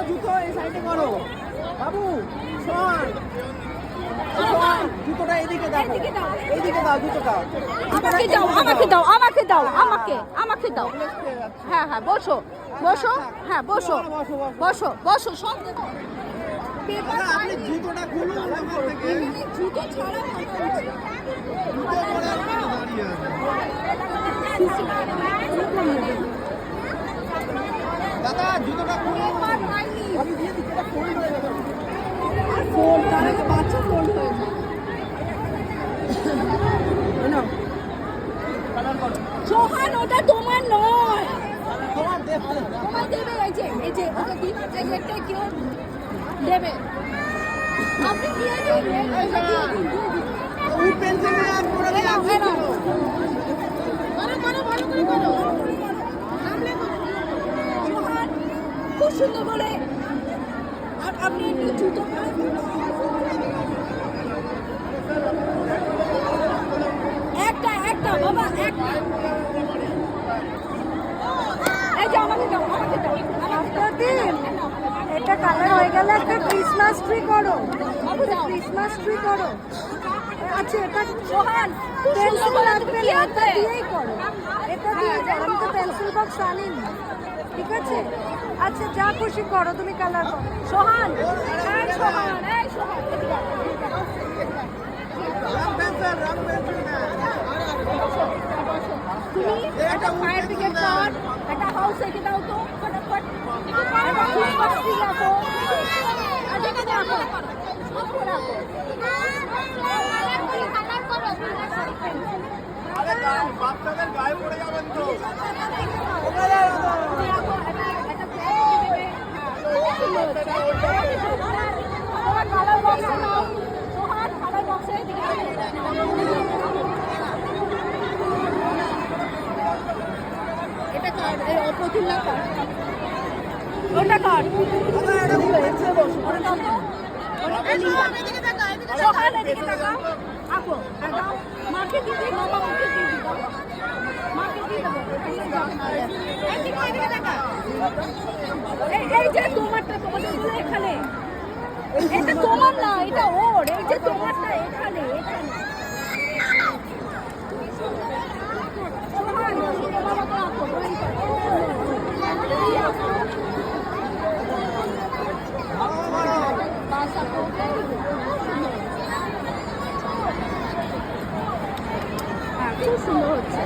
জুতো এই সাইডে করো বাবু। জুতোটা এদিকে দাও, এইদিকে দাও জুতোটা। আমাকে দাও, আমাকে দাও, আমাকে দাও, আমাকে দাও। হ্যাঁ হ্যাঁ, বসো বসো, হ্যাঁ বসো বসো বসো। সব আপনি জুতোটা খুলুন আমার থেকে। জুতো ছাড়া জুতো পরে আপনি দাঁড়িয়ে আছেন। দাদা জুতোটা খুলুন। আমি দিয়ে দিচ্ছি, এটা ফোল্ড হয়ে যাবে। ফোল্ড, তার আগে বাচ্চা ফোল্ড হয়ে যায়। সোহান, ওটা তোমার নয়, তোমার তোমার দেবে। এই যে ওকে দিন, এই যে একটা কেউ দেবে। আপনি দিয়ে দিন, ওই পেন্সিল নিয়ে আর পড়ে গেলে আপনি করো ভালো করে করো। সোহান, খুব সুন্দর করে। আর আপনি একটু জুতো একটা বাবা, একটা। এই যে আমাকে দাও, আমাকে দাও। এটা কালার হয়ে গেলে একটা ক্রিসমাস ট্রি করো, ক্রিসমাস ট্রি করো। আচ্ছা, এটা সোহান, পেন্সিল লাগবে না, এটা দিয়েই করো, এটা দিয়ে করো। আমি তো পেন্সিল বক্স আনিনি, ঠিক আছে? আচ্ছা, যা খুশি করো, তুমি কালার করো। সোহান, এই সোহান, এই সোহান, তুমি একটা ফায়ার ব্রিগেড কার্ড, একটা হাউস এঁকে দাও তো ফটাফট। একটা ক্রিসমাস ট্রি রাখো, আর দেখে রাখো, সব রাখো। বাচ্চাদের গায়ে পড়ে যাবেন তো। কালার বক্সে নাও সোহান, কালার বক্সে। এটা কার্ড, এই অপ্রতুল্লা কার্ড, ওটা কার্ড। সোহান, এদিকে তাকাও, আঁকো, দাও মাকে দিয়ে দিই, মামা ওকে দিয়ে দিই, মাকে দিয়ে দেবো। এদিকে তাকা। এই যে তোমারটা, তোমাদের বলে এখানে, এটা তোমার না, এটা ওর। এই যে তোমারটা এখানে, এখানে। খুব সুন্দর হচ্ছে।